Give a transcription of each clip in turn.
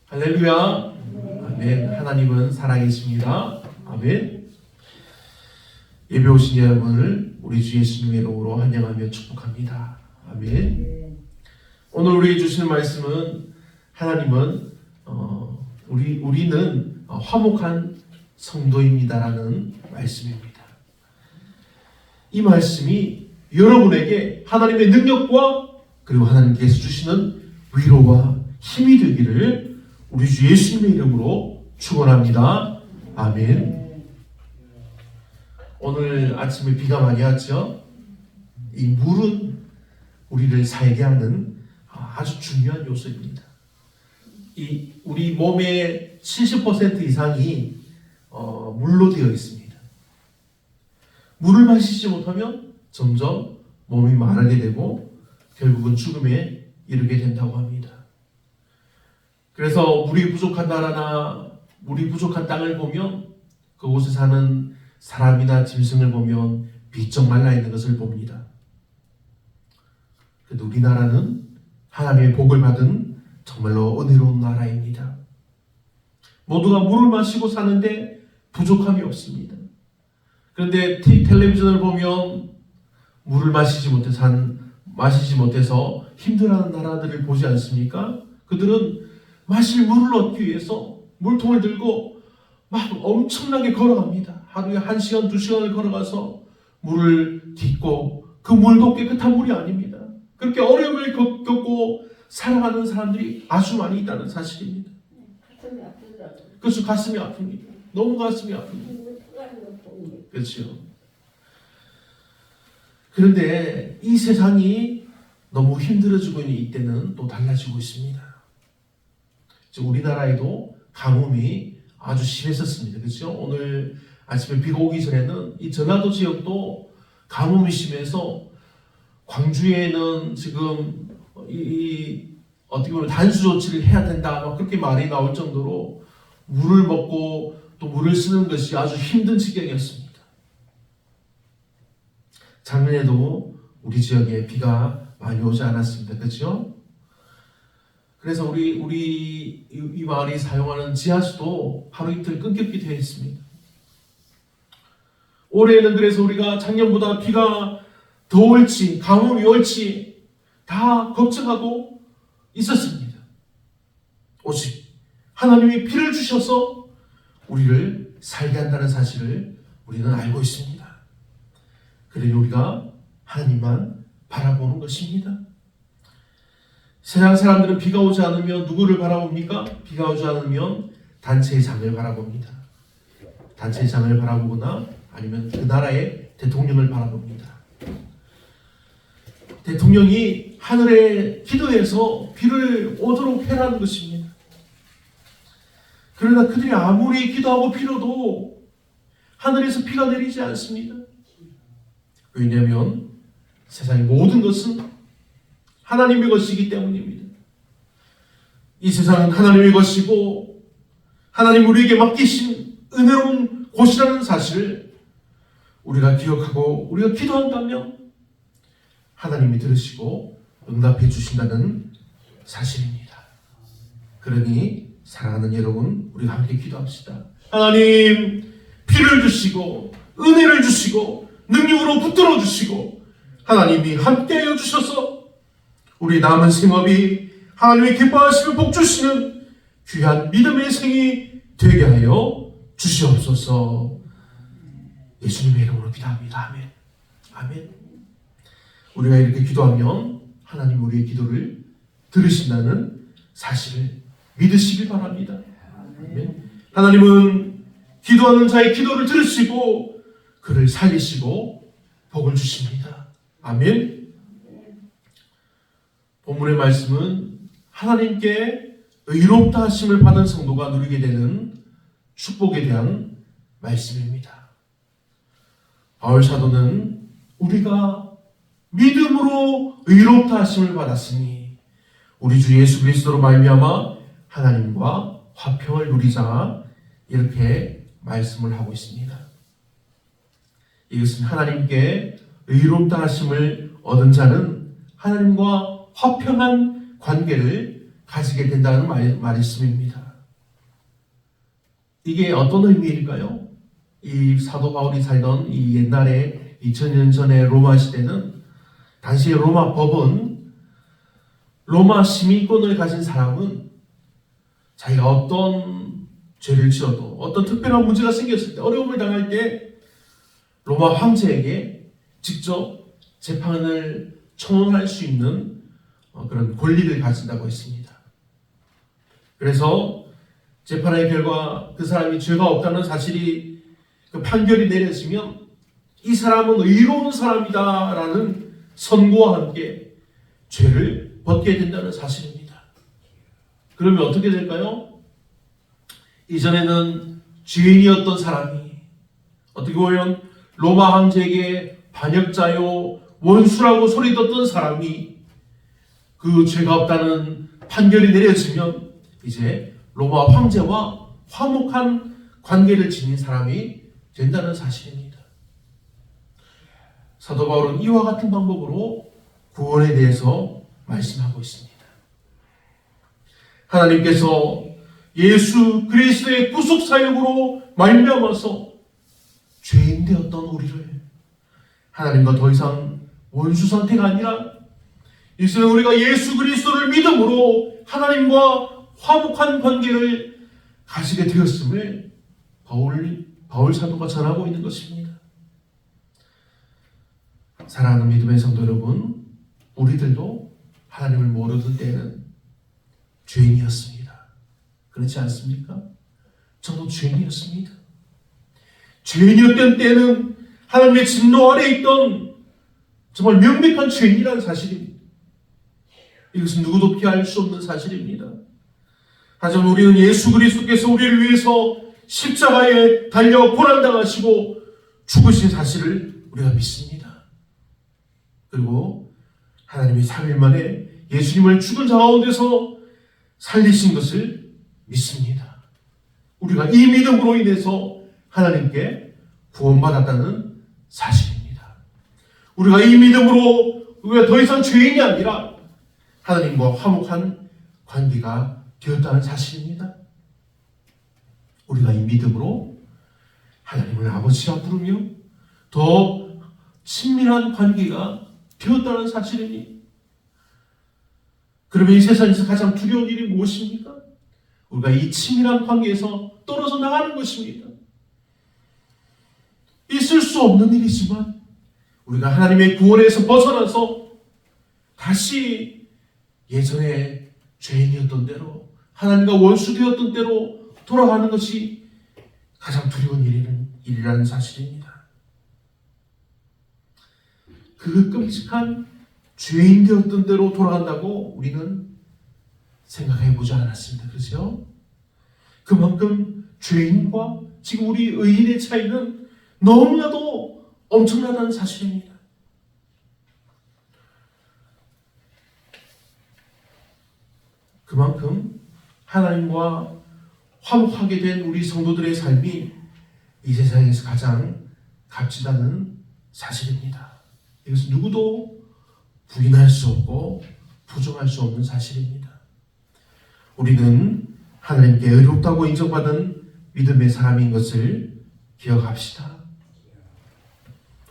할렐루야. 아멘. 하나님은 살아계십니다. 아멘. 예배 오신 여러분을 우리 주 예수님의 이름으로 환영하며 축복합니다. 아멘. 오늘 우리에게 주시는 말씀은 하나님은 우리는 화목한 성도입니다라는 말씀입니다. 이 말씀이 여러분에게 하나님의 능력과 그리고 하나님께서 주시는 위로와 힘이 되기를 우리 주 예수님의 이름으로 축원합니다. 아멘. 오늘 아침에 비가 많이 왔죠? 이 물은 우리를 살게 하는 아주 중요한 요소입니다. 우리 몸의 70% 이상이 물로 되어 있습니다. 물을 마시지 못하면 점점 몸이 마르게 되고 결국은 죽음에 이르게 된다고 합니다. 그래서 물이 부족한 나라나 물이 부족한 땅을 보면 그곳에 사는 사람이나 짐승을 보면 비쩍 말라 있는 것을 봅니다. 그래도 우리나라는 하나님의 복을 받은 정말로 은혜로운 나라입니다. 모두가 물을 마시고 사는데 부족함이 없습니다. 그런데 텔레비전을 보면 물을 마시지 못해서 힘들어하는 나라들을 보지 않습니까? 그들은 마실 물을 얻기 위해서 물통을 들고 막 엄청나게 걸어갑니다. 하루에 1시간, 2시간을 걸어가서 물을 딛고 그 물도 깨끗한 물이 아닙니다. 그렇게 어려움을 겪고 살아가는 사람들이 아주 많이 있다는 사실입니다. 그래서 가슴이 아픕니다. 너무 가슴이 아픕니다. 그렇죠. 그런데 이 세상이 너무 힘들어지고 있는 이때는 또 달라지고 있습니다. 우리나라에도 가뭄이 아주 심했었습니다. 그렇죠? 오늘 아침에 비가 오기 전에는 이 전라도 지역도 가뭄이 심해서 광주에는 지금 어떻게 보면 단수 조치를 해야 된다 막 그렇게 말이 나올 정도로 물을 먹고 또 물을 쓰는 것이 아주 힘든 지경이었습니다. 작년에도 우리 지역에 비가 많이 오지 않았습니다. 그렇죠? 그래서 우리 이 마을이 사용하는 지하수도 하루 이틀 끊기기도 했습니다. 올해는 그래서 우리가 작년보다 비가 더 올지 가뭄이 올지 다 걱정하고 있었습니다. 오직 하나님이 피를 주셔서 우리를 살게 한다는 사실을 우리는 알고 있습니다. 그러니 우리가 하나님만 바라보는 것입니다. 세상 사람들은 비가 오지 않으면 누구를 바라봅니까? 비가 오지 않으면 단체의 장을 바라봅니다. 단체의 장을 바라보거나 아니면 그 나라의 대통령을 바라봅니다. 대통령이 하늘에 기도해서 비를 오도록 해라는 것입니다. 그러나 그들이 아무리 기도하고 빌어도 하늘에서 비가 내리지 않습니다. 왜냐하면 세상의 모든 것은 하나님의 것이기 때문입니다. 이 세상은 하나님의 것이고 하나님 우리에게 맡기신 은혜로운 곳이라는 사실을 우리가 기억하고 우리가 기도한다면 하나님이 들으시고 응답해 주신다는 사실입니다. 그러니 사랑하는 여러분, 우리가 함께 기도합시다. 하나님, 피를 주시고 은혜를 주시고 능력으로 붙들어 주시고 하나님이 함께하여 주셔서 우리 남은 생업이 하나님의 기뻐하시며 복 주시는 귀한 믿음의 생이 되게 하여 주시옵소서. 예수님의 이름으로 기도합니다. 아멘. 아멘. 우리가 이렇게 기도하면 하나님 우리의 기도를 들으신다는 사실을 믿으시길 바랍니다. 아멘. 하나님은 기도하는 자의 기도를 들으시고 그를 살리시고 복을 주십니다. 아멘. 본문의 말씀은 하나님께 의롭다 하심을 받은 성도가 누리게 되는 축복에 대한 말씀입니다. 바울 사도는 우리가 믿음으로 의롭다 하심을 받았으니 우리 주 예수 그리스도로 말미암아 하나님과 화평을 누리자 이렇게 말씀을 하고 있습니다. 이것은 하나님께 의롭다 하심을 얻은 자는 하나님과 화평한 관계를 가지게 된다는 말씀입니다. 이게 어떤 의미일까요? 이 사도 바울이 살던 이 옛날에 2000년 전에 로마 시대는 당시 로마 법은 로마 시민권을 가진 사람은 자기가 어떤 죄를 지어도 어떤 특별한 문제가 생겼을 때 어려움을 당할 때 로마 황제에게 직접 재판을 청원할 수 있는 그런 권리를 가진다고 했습니다. 그래서 재판의 결과 그 사람이 죄가 없다는 사실이 그 판결이 내려지면 이 사람은 의로운 사람이다라는 선고와 함께 죄를 벗게 된다는 사실입니다. 그러면 어떻게 될까요? 이전에는 죄인이었던 사람이 어떻게 보면 로마 황제에게 반역자요 원수라고 소리 듣던 사람이 그 죄가 없다는 판결이 내려지면 이제 로마 황제와 화목한 관계를 지닌 사람이 된다는 사실입니다. 사도 바울은 이와 같은 방법으로 구원에 대해서 말씀하고 있습니다. 하나님께서 예수 그리스도의 구속 사역으로 말미암아서 죄인 되었던 우리를 하나님과 더 이상 원수 상태가 아니라 이제 우리가 예수 그리스도를 믿음으로 하나님과 화목한 관계를 가지게 되었음을 바울 사도가 전하고 있는 것입니다. 사랑하는 믿음의 성도 여러분, 우리들도 하나님을 모르던 때는 죄인이었습니다. 그렇지 않습니까? 저도 죄인이었습니다. 죄인이었던 때는 하나님의 진노 아래 있던 정말 명백한 죄인이라는 사실입니다. 이것은 누구도 피할 수 없는 사실입니다. 하지만 우리는 예수 그리스도께서 우리를 위해서 십자가에 달려 고난당하시고 죽으신 사실을 우리가 믿습니다. 그리고 하나님이 3일 만에 예수님을 죽은 자 가운데서 살리신 것을 믿습니다. 우리가 이 믿음으로 인해서 하나님께 구원받았다는 사실입니다. 우리가 이 믿음으로 우리가 더 이상 죄인이 아니라 하나님과 화목한 관계가 되었다는 사실입니다. 우리가 이 믿음으로 하나님을 아버지라 부르며 더 친밀한 관계가 되었다는 사실입니다. 그러면 이 세상에서 가장 두려운 일이 무엇입니까? 우리가 이 친밀한 관계에서 떨어져 나가는 것입니다. 있을 수 없는 일이지만 우리가 하나님의 구원에서 벗어나서 다시 예전에 죄인이었던 대로 하나님과 원수되었던 대로 돌아가는 것이 가장 두려운 일이라는 사실입니다. 그 끔찍한 죄인 되었던 대로 돌아간다고 우리는 생각해보지 않았습니다. 그렇죠? 그만큼 죄인과 지금 우리 의인의 차이는 너무나도 엄청나다는 사실입니다. 그만큼 하나님과 화목하게 된 우리 성도들의 삶이 이 세상에서 가장 값지다는 사실입니다. 이것은 누구도 부인할 수 없고 부정할 수 없는 사실입니다. 우리는 하나님께 의롭다고 인정받은 믿음의 사람인 것을 기억합시다.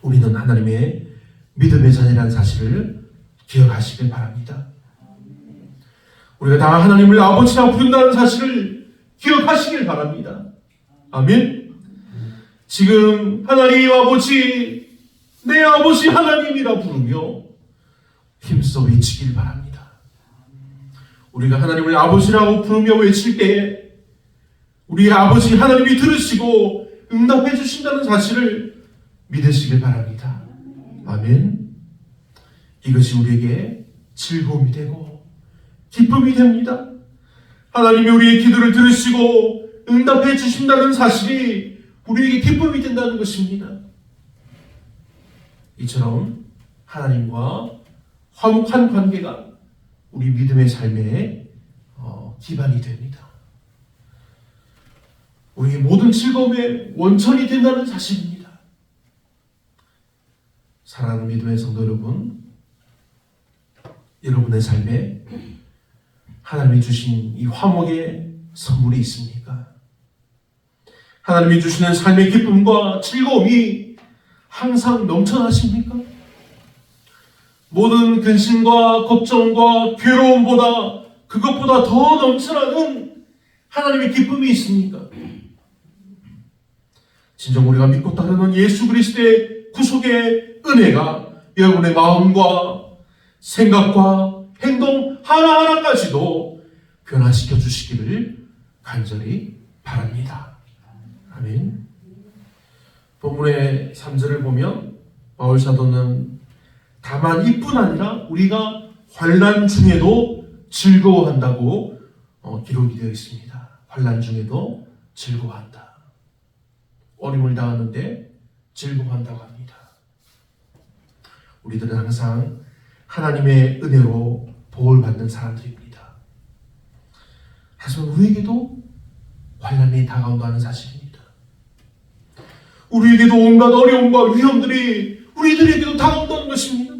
우리는 하나님의 믿음의 자녀라는 사실을 기억하시길 바랍니다. 우리가 다 하나님을 아버지라 부른다는 사실을 기억하시길 바랍니다. 아멘. 지금 하나님 아버지, 내 아버지 하나님이라 부르며 힘써 외치길 바랍니다. 우리가 하나님을 아버지라고 부르며 외칠 때에 우리의 아버지 하나님이 들으시고 응답해 주신다는 사실을 믿으시길 바랍니다. 아멘. 이것이 우리에게 즐거움이 되고 기쁨이 됩니다. 하나님이 우리의 기도를 들으시고 응답해 주신다는 사실이 우리에게 기쁨이 된다는 것입니다. 이처럼 하나님과 화목한 관계가 우리 믿음의 삶의 기반이 됩니다. 우리의 모든 즐거움의 원천이 된다는 사실입니다. 사랑하는 믿음의 성도 여러분, 여러분의 삶에 하나님이 주신 이 화목의 선물이 있습니까? 하나님이 주시는 삶의 기쁨과 즐거움이 항상 넘쳐나십니까? 모든 근심과 걱정과 괴로움보다 그것보다 더 넘쳐나는 하나님의 기쁨이 있습니까? 진정 우리가 믿고 따르는 예수 그리스도의 구속의 은혜가 여러분의 마음과 생각과 행동 하나하나까지도 변화시켜 주시기를 간절히 바랍니다. 아멘. 본문의 3절을 보면 바울 사도는 다만 이뿐 아니라 우리가 환난 중에도 즐거워한다고 기록이 되어 있습니다. 환난 중에도 즐거워한다. 어려움을 당하는데 즐거워한다고 합니다. 우리들은 항상 하나님의 은혜로 복을 받는 사람들입니다. 하지만 우리에게도 환난이 다가온다는 사실입니다. 우리에게도 온갖 어려움과 위험들이 우리들에게도 다가온다는 것입니다.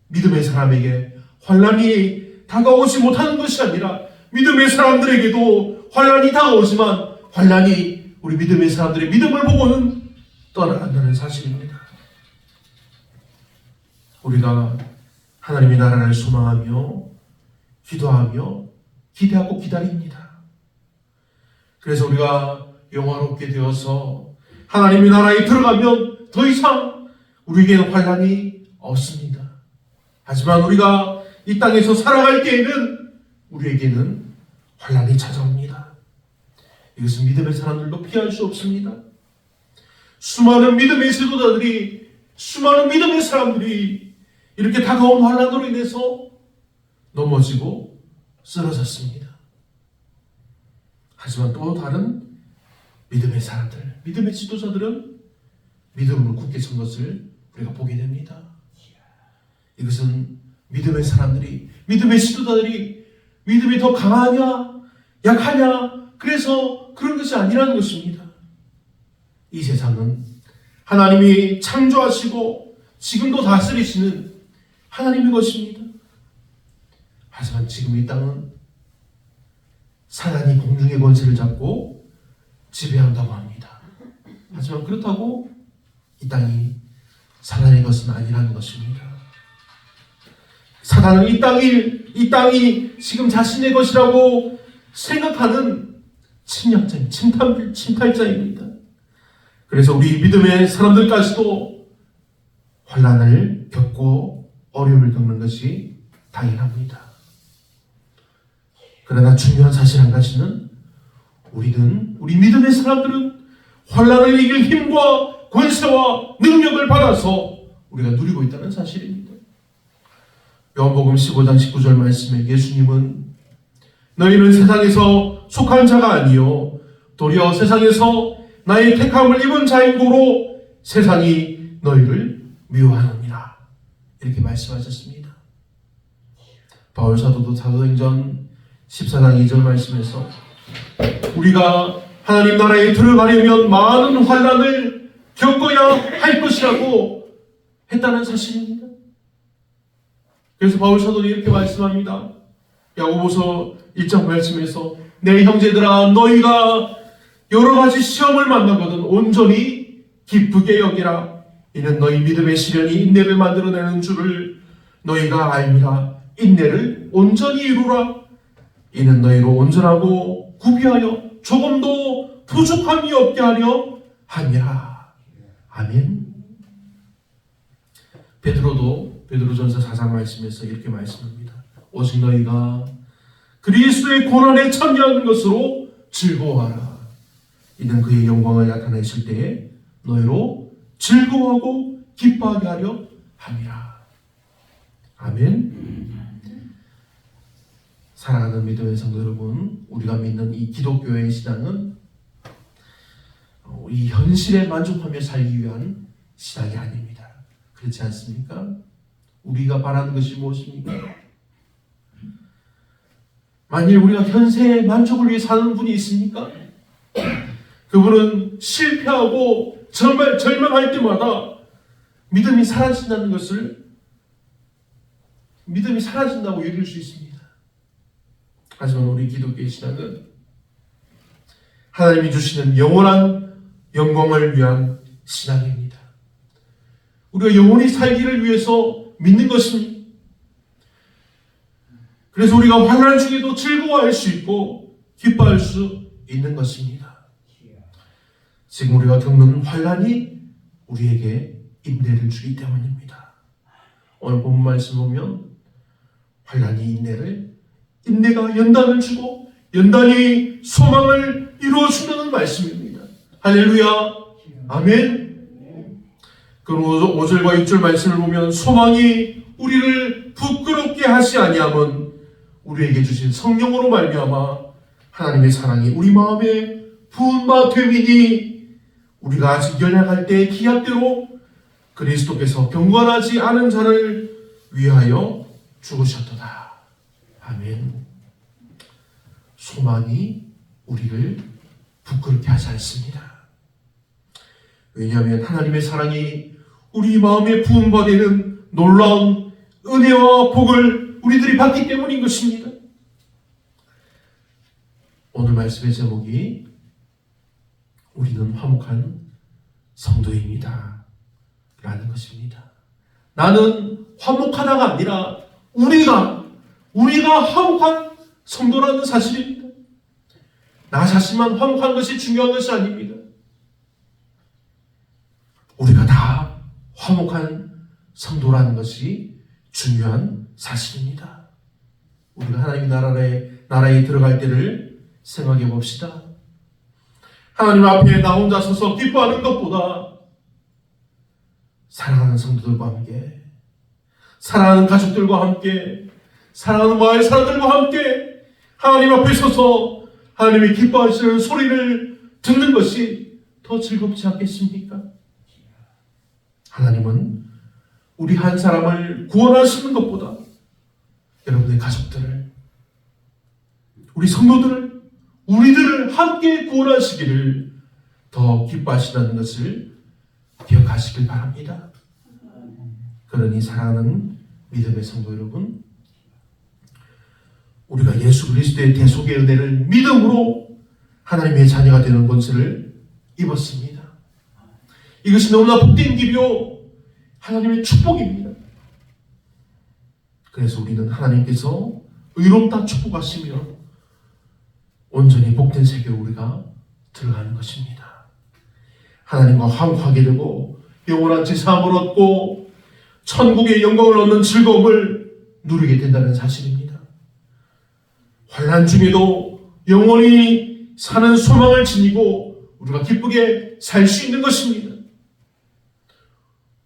믿음의 사람에게 환난이 다가오지 못하는 것이 아니라 믿음의 사람들에게도 환난이 다가오지만 환난이 우리 믿음의 사람들의 믿음을 보고는 떠나간다는 사실입니다. 우리가 하나님의 나라를 소망하며 기도하며 기대하고 기다립니다. 그래서 우리가 영화롭게 되어서 하나님의 나라에 들어가면 더 이상 우리에게는 환난이 없습니다. 하지만 우리가 이 땅에서 살아갈 때에는 우리에게는 환난이 찾아옵니다. 이것은 믿음의 사람들도 피할 수 없습니다. 수많은 믿음의 지도자들이, 수많은 믿음의 사람들이 이렇게 다가온 환난으로 인해서 넘어지고 쓰러졌습니다. 하지만 또 다른 믿음의 사람들, 믿음의 지도자들은 믿음으로 굳게 선 것을 우리가 보게 됩니다. 이것은 믿음의 사람들이, 믿음의 지도자들이 믿음이 더 강하냐 약하냐 그래서 그런 것이 아니라는 것입니다. 이 세상은 하나님이 창조하시고 지금도 다스리시는 하나님의 것입니다. 하지만 지금 이 땅은 사단이 공중의 권세를 잡고 지배한다고 합니다. 하지만 그렇다고 이 땅이 사단의 것은 아니라는 것입니다. 사단은 이 땅이 지금 자신의 것이라고 생각하는 침략자인, 침탈자입니다. 그래서 우리 믿음의 사람들까지도 환난을 겪고 어려움을 겪는 것이 당연합니다. 그러나 중요한 사실 한 가지는 우리 믿음의 사람들은 환난을 이길 힘과 권세와 능력을 받아서 우리가 누리고 있다는 사실입니다. 요한복음 15장 19절 말씀에 예수님은 너희는 세상에서 속한 자가 아니요 도리어 세상에서 나의 택함을 입은 자인 고로 세상이 너희를 미워하느니라 이렇게 말씀하셨습니다. 바울 사도도 사도행전 14장 2절 말씀에서 우리가 하나님 나라에 들어가려면 많은 환난을 겪어야 할 것이라고 했다는 사실입니다. 그래서 바울 사도는 이렇게 말씀합니다. 야고보서 1장 말씀에서 내 형제들아 너희가 여러 가지 시험을 만나거든 온전히 기쁘게 여기라. 이는 너희 믿음의 시련이 인내를 만들어내는 줄을 너희가 알미라. 인내를 온전히 이루라. 이는 너희로 온전하고 구비하여 조금도 부족함이 없게 하려 함이라. 아멘. 베드로도 베드로전서 4장 말씀에서 이렇게 말씀합니다. 오직 너희가 그리스도의 고난에 참여하는 것으로 즐거워하라. 이는 그의 영광을 나타내실 때에 너희로 즐거워하고 기뻐하게 하려 함이라. 아멘. 사랑하는 믿음의 성도 여러분, 우리가 믿는 이 기독교의 신앙은 이 현실에 만족하며 살기 위한 신앙이 아닙니다. 그렇지 않습니까? 우리가 바라는 것이 무엇입니까? 만일 우리가 현세의 만족을 위해 사는 분이 있습니까? 그분은 실패하고 절망할 때마다 믿음이 사라진다고 여길 수 있습니다. 하지만 우리 기독교의 신앙은 하나님이 주시는 영원한 영광을 위한 신앙입니다. 우리가 영원히 살기를 위해서 믿는 것입니다. 그래서 우리가 환난 중에도 즐거워할 수 있고 기뻐할 수 있는 것입니다. 지금 우리가 겪는 환난이 우리에게 인내를 주기 때문입니다. 오늘 본 말씀 보면 환난이 인내가 연단을 주고 연단이 소망을 이루어준다는 말씀입니다. 할렐루야, 아멘. 그럼 5절과 6절 말씀을 보면 소망이 우리를 부끄럽게 하지 아니함은 우리에게 주신 성령으로 말미암아 하나님의 사랑이 우리 마음에 부은 바 됨이니 우리가 아직 연약할 때의 기약대로 그리스도께서 경건하지 않은 자를 위하여 죽으셨도다. 아멘. 소망이 우리를 부끄럽게 하지 않습니다. 왜냐하면 하나님의 사랑이 우리 마음에 부은 바 되는 놀라운 은혜와 복을 우리들이 받기 때문인 것입니다. 오늘 말씀의 제목이 우리는 화목한 성도입니다 라는 것입니다. 나는 화목하다가 아니라 우리가 화목한 성도라는 사실입니다. 나 자신만 화목한 것이 중요한 것이 아닙니다. 우리가 다 화목한 성도라는 것이 중요한 사실입니다. 우리가 하나님의 나라에 들어갈 때를 생각해 봅시다. 하나님 앞에 나 혼자 서서 기뻐하는 것보다 사랑하는 성도들과 함께, 사랑하는 가족들과 함께, 사랑하는 마을 사람들과 함께 하나님 앞에 서서 하나님이 기뻐하시는 소리를 듣는 것이 더 즐겁지 않겠습니까? 하나님은 우리 한 사람을 구원하시는 것보다 여러분의 가족들을, 우리 성도들을, 우리들을 함께 구원하시기를 더 기뻐하시다는 것을 기억하시길 바랍니다. 그러니 사랑하는 믿음의 성도 여러분, 우리가 예수 그리스도의 대속의 은혜를 믿음으로 하나님의 자녀가 되는 권세를 입었습니다. 이것이 너무나 복된 길이요 하나님의 축복입니다. 그래서 우리는 하나님께서 의롭다 축복하시며 온전히 복된 세계로 우리가 들어가는 것입니다. 하나님과 화목하게 되고 영원한 제사함을 얻고 천국의 영광을 얻는 즐거움을 누리게 된다는 사실입니다. 환난 중에도 영원히 사는 소망을 지니고 우리가 기쁘게 살 수 있는 것입니다.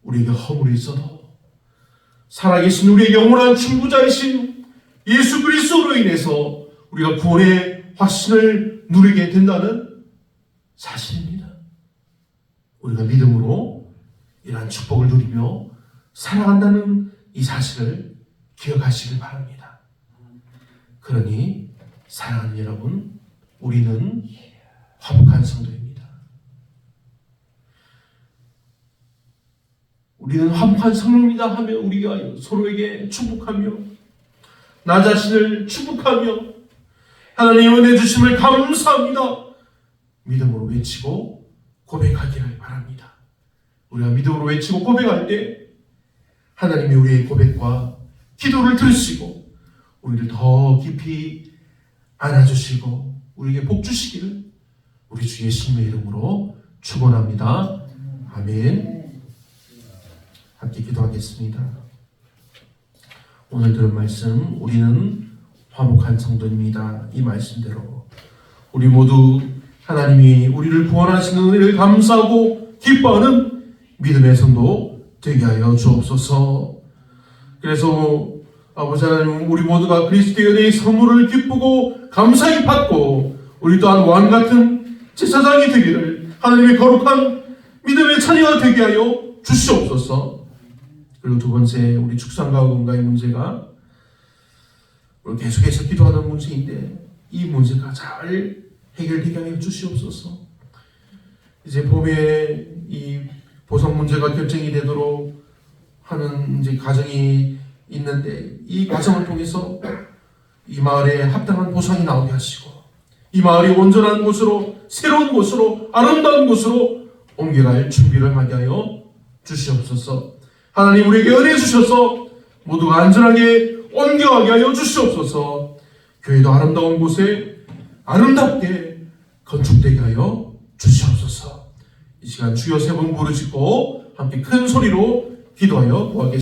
우리에게 허물이 있어도 살아계신 우리의 영원한 중보자이신 예수 그리스도로 인해서 우리가 구원의 확신을 누리게 된다는 사실입니다. 우리가 믿음으로 이러한 축복을 누리며 살아간다는 이 사실을 기억하시길 바랍니다. 그러니 사랑하는 여러분, 우리는 화목한 성도입니다. 우리는 화목한 성도입니다 하며 우리가 서로에게 축복하며 나 자신을 축복하며 하나님의 은혜 주심을 감사합니다 믿음으로 외치고 고백하기를 바랍니다. 우리가 믿음으로 외치고 고백할 때 하나님이 우리의 고백과 기도를 들으시고 우리를 더 깊이 안아주시고 우리에게 복 주시기를 우리 주 예수님의 이름으로 축원합니다. 아멘. 함께 기도하겠습니다. 오늘 들은 말씀, 우리는 화목한 성도입니다. 이 말씀대로 우리 모두 하나님이 우리를 구원하시는 은혜를 감사하고 기뻐하는 믿음의 성도 되게 하여 주옵소서. 그래서 아버지 하나님, 우리 모두가 그리스도의 은혜의 선물을 기쁘고 감사히 받고 우리 또한 왕 같은 제사장이 되기를 하나님의 거룩한 믿음의 자녀가 되게 하여 주시옵소서. 그리고 두 번째, 우리 축산과 건강의 문제가 오늘 계속해서 기도하는 문제인데 이 문제가 잘 해결되게 하여 주시옵소서. 이제 봄에 이 보상 문제가 결정이 되도록 하는 이제 과정이 있는데 이 과정을 통해서 이 마을에 합당한 보상이 나오게 하시고 이 마을이 온전한 곳으로, 새로운 곳으로, 아름다운 곳으로 옮겨갈 준비를 하게 하여 주시옵소서. 하나님, 우리에게 은혜 주셔서 모두가 안전하게 옮겨가게 하여 주시옵소서. 교회도 아름다운 곳에 아름답게 건축되게 하여 주시옵소서. 이 시간 주여 세 번 부르시고 함께 큰 소리로 기도하여 구하겠습니다.